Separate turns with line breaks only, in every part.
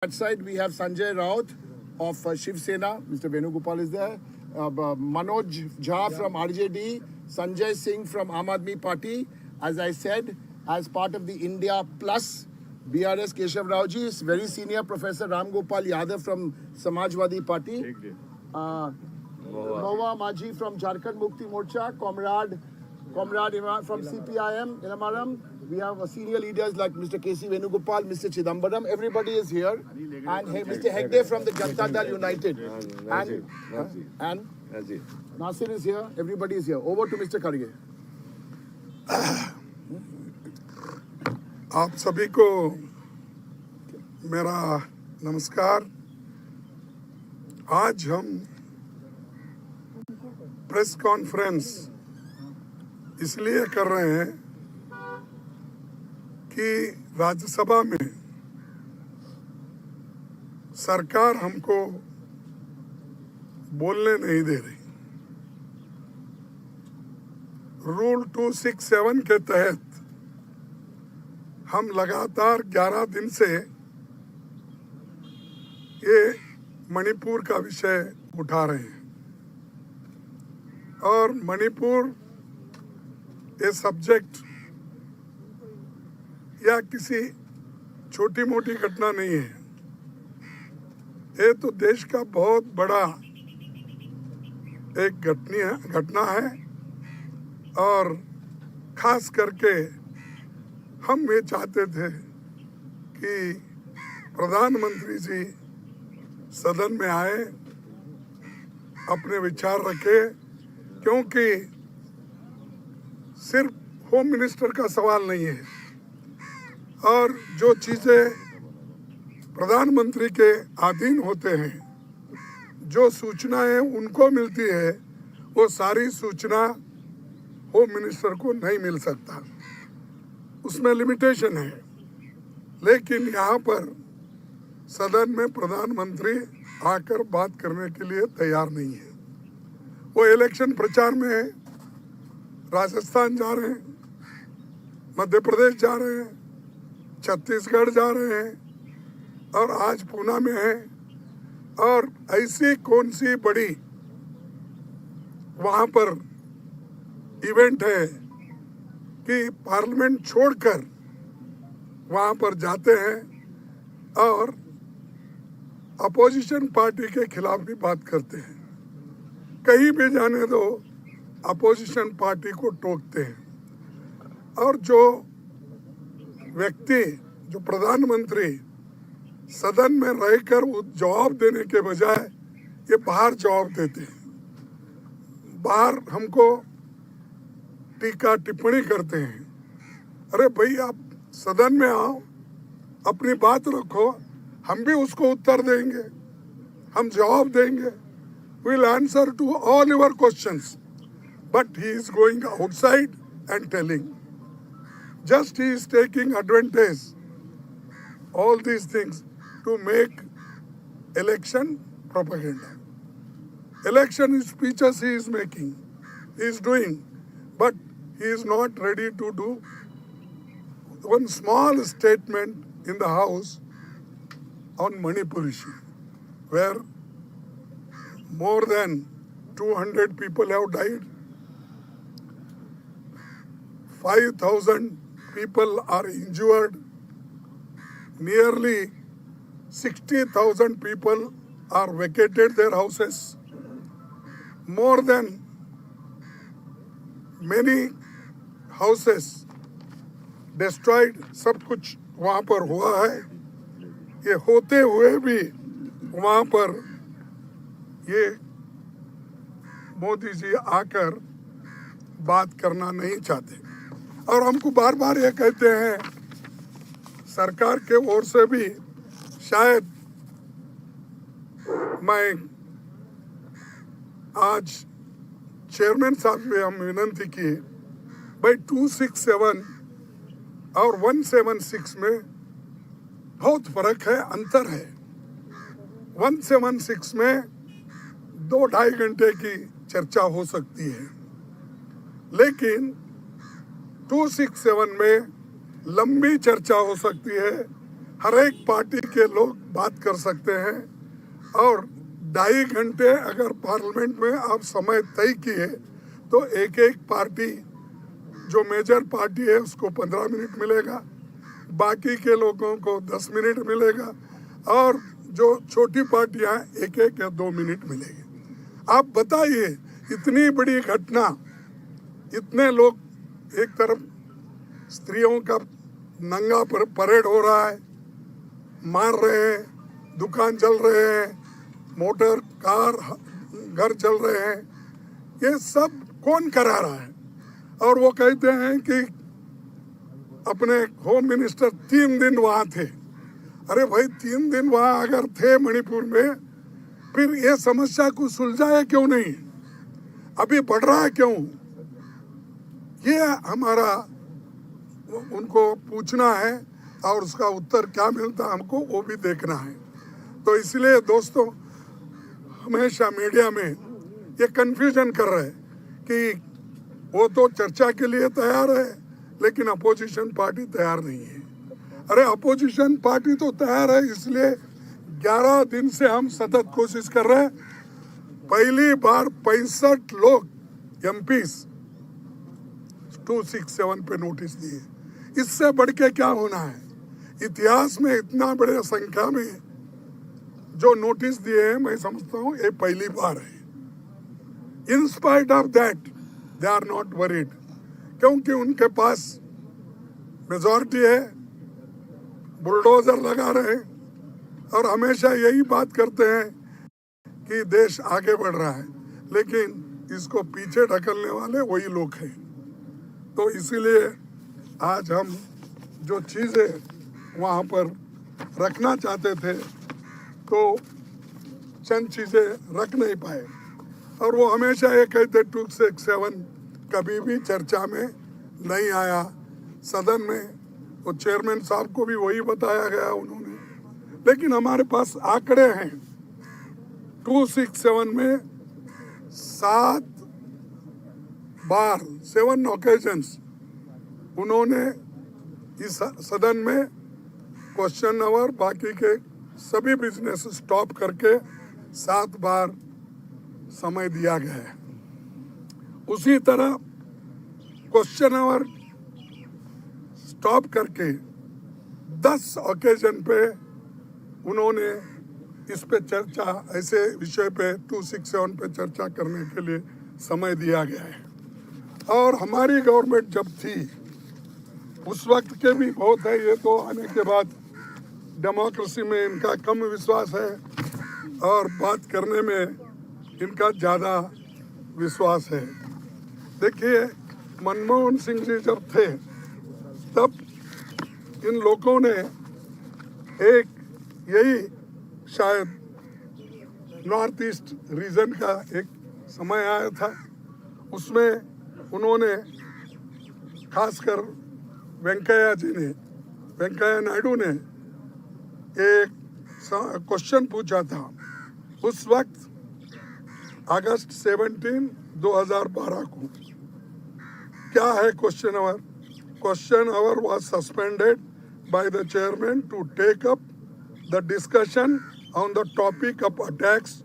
That side we have Sanjay Raut of Shiv Sena. Mr. Venugopal is there. Manoj Jha from RJD. Sanjay Singh from Aam Aadmi Party. As I said, as part of the India Plus, BRS Keshav Raoji is very senior. Professor Ram Gopal Yadav from Samajwadi Party. Mahua Maji from Jharkhand Mukti Morcha. Comrade Imran from CPIM, Ilamaram. We have senior leaders like Mr. K.C. Venugopal, Mr. Chidambaram. Everybody is here. And Mr. Hegde from the Janata Dal United. And Nasir is here. Everybody is here. Over to Mr. Kharge.
आप सभी को मेरा नमस्कार। आज हम press conference इसलिए कर रहे हैं कि राज्यसभा में सरकार हमको बोलने नहीं दे रही। रूल 267 के तहत हम लगातार 11 दिन से ये मणिपुर का विषय उठा रहे हैं और मणिपुर ये सब्जेक्ट या किसी छोटी मोटी घटना नहीं है। ये तो देश का बहुत बड़ा एक घटना है और खास करके हम ये चाहते थे कि प्रधानमंत्री जी सदन में आए, अपने विचार रखे, क्योंकि सिर्फ होम मिनिस्टर का सवाल नहीं है और जो चीज़ें प्रधानमंत्री के अधीन होते हैं, जो सूचनाएं उनको मिलती है, वो सारी सूचना होम मिनिस्टर को नहीं मिल सकता, उसमें लिमिटेशन है। लेकिन यहाँ पर सदन में प्रधानमंत्री आकर बात करने के लिए तैयार नहीं है। वो इलेक्शन प्रचार में है, राजस्थान जा रहे हैं, मध्य प्रदेश जा रहे हैं, छत्तीसगढ़ जा रहे हैं और आज पूना में है। और ऐसी कौन सी बड़ी वहाँ पर इवेंट है कि पार्लियामेंट छोड़कर वहाँ पर जाते हैं और अपोजिशन पार्टी के खिलाफ भी बात करते हैं। कहीं भी जाने दो, अपोजिशन पार्टी को टोकते हैं। और जो व्यक्ति, जो प्रधानमंत्री सदन में रहकर जवाब देने के बजाय ये बाहर जवाब देते हैं, बाहर हमको टीका टिप्पणी करते हैं। अरे भाई, आप सदन में आओ, अपनी बात रखो, हम भी उसको उत्तर देंगे, हम जवाब देंगे। We'll answer to all your questions. But he is going outside and telling. Just he is taking advantage all these things to make election propaganda. Election speeches he is making, he is doing, but he is not ready to do one small statement in the House on Manipur issue, where more than 200 people have died, 5,000 people are injured, nearly 60,000 people are vacated their houses, more than many houses destroyed, सब कुछ वहाँ पर हुआ है। ये होते हुए भी वहाँ पर ये मोदी जी आकर बात करना नहीं चाहते और हमको बार बार ये कहते हैं, सरकार के ओर से भी शायद मैं आज चेयरमैन साहब से हम विनती की, भाई 267 और 176 में बहुत फर्क है, अंतर है। 176 में 2-2.5 घंटे की चर्चा हो सकती है, लेकिन 267 में लंबी चर्चा हो सकती है हर एक पार्टी के लोग बात कर सकते हैं और 2.5 घंटे अगर पार्लियामेंट में आप समय तय किए तो एक एक पार्टी जो मेजर पार्टी है उसको 15 मिनट मिलेगा, बाकी के लोगों को 10 मिनट मिलेगा और जो छोटी पार्टियां 1-1 या 2 मिनट मिलेगी। आप बताइए, इतनी बड़ी घटना, इतने लोग, एक तरफ स्त्रियों का नंगा परेड हो रहा है, मार रहे हैं, दुकान चल रहे हैं, मोटर कार घर चल रहे हैं, ये सब कौन करा रहा है? और वो कहते हैं कि अपने होम मिनिस्टर 3 दिन वहाँ थे। अरे भाई, 3 दिन वहाँ अगर थे मणिपुर में, फिर ये समस्या को सुलझाया क्यों नहीं? अभी बढ़ रहा है क्यों? ये हमारा उनको पूछना है और उसका उत्तर क्या मिलता है हमको वो भी देखना है। तो इसलिए दोस्तों, हमेशा मीडिया में ये कंफ्यूजन कर रहे हैं कि वो तो चर्चा के लिए तैयार है लेकिन अपोजिशन पार्टी तैयार नहीं है। अरे अपोजिशन पार्टी तो तैयार है, इसलिए 11 दिन से हम सतत कोशिश कर रहे हैं। पहली बार 65 लोग MPs 267 पे नोटिस दिए। इससे बढ़ के क्या होना है? इतिहास में इतना बड़े संख्या में जो नोटिस दिए हैं, मैं समझता हूँ ये पहली बार है। In spite of that they are not worried, क्योंकि उनके पास मेजॉरिटी है, बुलडोजर लगा रहे हैं और हमेशा यही बात करते हैं कि देश आगे बढ़ रहा है, लेकिन इसको पीछे ढकलने वाले वही लोग हैं। तो इसीलिए आज हम जो चीज़ें वहाँ पर रखना चाहते थे तो चंद चीज़ें रख नहीं पाए। और वो हमेशा ये कहते 267 कभी भी चर्चा में नहीं आया सदन में। वो चेयरमैन साहब को भी वही बताया गया उन्होंने, लेकिन हमारे पास आंकड़े हैं। 267 में 7 बार 7 ओकेजन्स उन्होंने इस सदन में क्वेश्चन आवर बाकी के सभी बिजनेस स्टॉप करके 7 बार समय दिया गया है। उसी तरह क्वेश्चन आवर स्टॉप करके 10 ओकेजन पे उन्होंने इस पे चर्चा, ऐसे विषय पे 267 पे चर्चा करने के लिए समय दिया गया है। और हमारी गवर्नमेंट जब थी उस वक्त के भी बहुत है, ये तो आने के बाद डेमोक्रेसी में इनका कम विश्वास है और बात करने में इनका ज़्यादा विश्वास है। देखिए, मनमोहन सिंह जी जब थे तब इन लोगों ने एक यही शायद नॉर्थ ईस्ट रीजन का एक समय आया था, उसमें उन्होंने खासकर वेंकैया नायडू ने एक क्वेश्चन पूछा था। उस वक्त अगस्त 17, 2012 को क्या है question hour? Question hour was suspended by the chairman to take up the discussion on the topic of attacks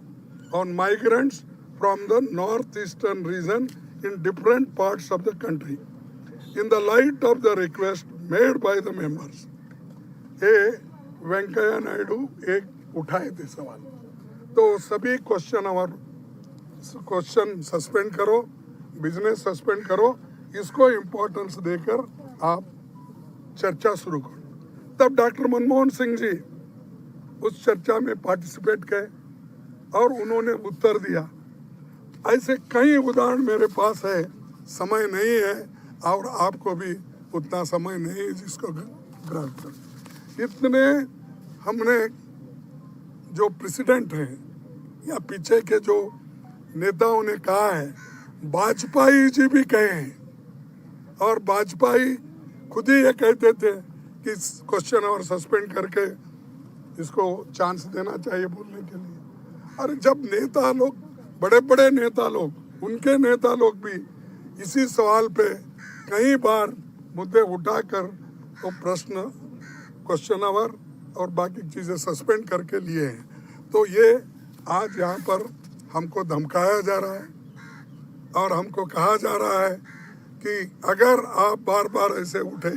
on migrants from the northeastern region in different parts of the country in the light of the request made by the members. ये वेंकैया नायडू एक उठाए थे सवाल, तो सभी question suspend करो, business suspend करो, इसको इम्पोर्टेंस देकर आप चर्चा शुरू करो। तब डॉक्टर मनमोहन सिंह जी उस चर्चा में पार्टिसिपेट किए और उन्होंने उत्तर दिया। ऐसे कई उदाहरण मेरे पास है, समय नहीं है और आपको भी उतना समय नहीं है जिसको ग्रहण कर। इतने हमने जो प्रेसिडेंट हैं या पीछे के जो नेताओं ने कहा है, वाजपेयी जी भी कहे हैं और वाजपेयी खुद ही ये कहते थे कि क्वेश्चन और सस्पेंड करके इसको चांस देना चाहिए बोलने के लिए। अरे जब नेता लोग, बड़े बड़े नेता लोग, उनके नेता लोग भी इसी सवाल पे कई बार मुद्दे उठाकर तो प्रश्न क्वेश्चन आवर और बाकी चीज़ें सस्पेंड करके लिए हैं। तो ये आज यहाँ पर हमको धमकाया जा रहा है और हमको कहा जा रहा है कि अगर आप बार बार ऐसे उठे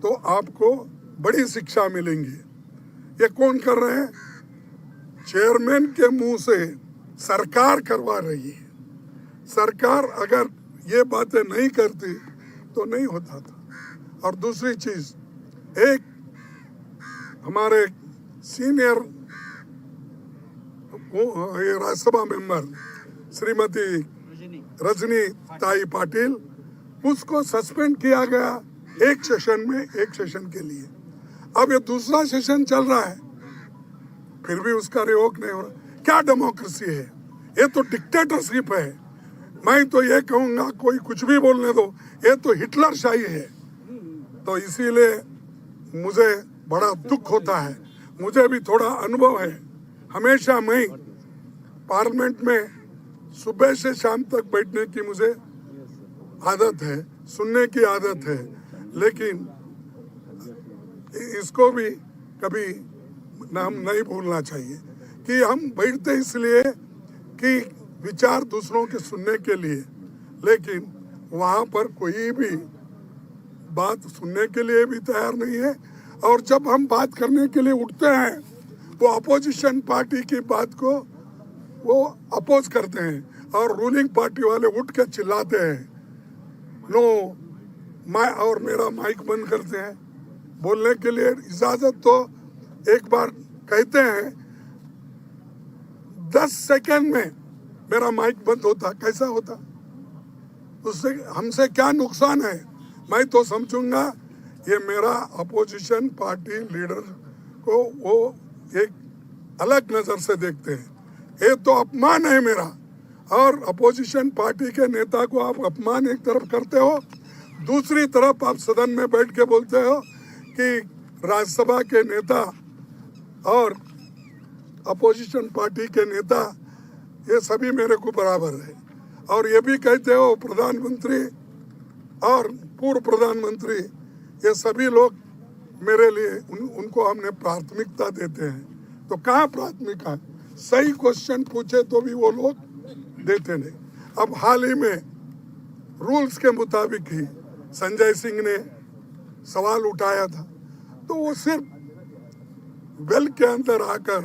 तो आपको बड़ी शिक्षा मिलेंगी। ये कौन कर रहे हैं? चेयरमैन के मुंह से सरकार करवा रही है। सरकार अगर ये बातें नहीं करती तो नहीं होता था। और दूसरी चीज, एक हमारे सीनियर राज्यसभा मेंबर श्रीमती रजनी ताई पाटिल, उसको सस्पेंड किया गया एक सेशन के लिए। अब ये दूसरा सेशन चल रहा है, फिर भी उसका रिवोक नहीं हो रहा। क्या डेमोक्रेसी है? ये तो डिक्टेटरशिप है। मैं तो ये कहूँगा कोई कुछ भी बोलने दो, ये तो हिटलर शाही है। तो इसीलिए मुझे बड़ा दुख होता है। मुझे भी थोड़ा अनुभव है। हमेशा मैं पार्लियामेंट में सुबह से शाम तक बैठने की मुझे आदत है, सुनने की आदत है, लेकिन इसको भी कभी हम नहीं भूलना चाहिए कि हम बैठते इसलिए कि विचार दूसरों के सुनने के लिए, लेकिन वहाँ पर कोई भी बात सुनने के लिए भी तैयार नहीं है। और जब हम बात करने के लिए उठते हैं, वो अपोजिशन पार्टी की बात को वो अपोज करते हैं और रूलिंग पार्टी वाले उठ के चिल्लाते हैं, नो मैं, और मेरा माइक बंद करते हैं। बोलने के लिए इजाजत तो एक बार कहते हैं, 10 सेकंड में मेरा माइक बंद होता। कैसा होता? उससे हमसे क्या नुकसान है? मैं तो समझूंगा ये मेरा अपोजिशन पार्टी लीडर को वो एक अलग नज़र से देखते हैं। ये तो अपमान है मेरा। और अपोजिशन पार्टी के नेता को आप अपमान एक तरफ करते हो, दूसरी तरफ आप सदन में बैठ के बोलते हो कि राज्यसभा के नेता और अपोजिशन पार्टी के नेता ये सभी मेरे को बराबर है। और ये भी कहते हो प्रधानमंत्री और पूर्व प्रधानमंत्री, ये सभी लोग मेरे लिए उनको हमने प्राथमिकता देते हैं। तो कहाँ प्राथमिकता? सही क्वेश्चन पूछे तो भी वो लोग देते नहीं। अब हाल ही में रूल्स के मुताबिक ही संजय सिंह ने सवाल उठाया था, तो वो सिर्फ वेल के अंदर आकर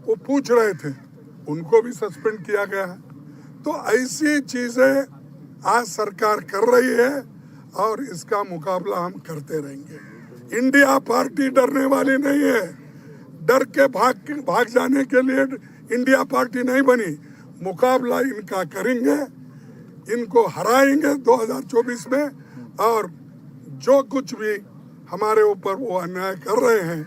वो पूछ रहे थे, उनको भी सस्पेंड किया गया है। तो ऐसी चीजें आज सरकार कर रही है और इसका मुकाबला हम करते रहेंगे। इंडिया पार्टी डरने वाली नहीं है। डर के भाग जाने के लिए इंडिया पार्टी नहीं बनी। मुकाबला इनका करेंगे, इनको हराएंगे 2024 में। और जो कुछ भी हमारे ऊपर वो अन्याय कर रहे हैं,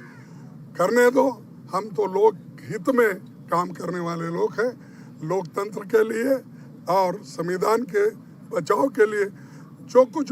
करने दो। हम तो लोक हित में काम करने वाले लोग हैं। लोकतंत्र के लिए और संविधान के बचाव के लिए जो कुछ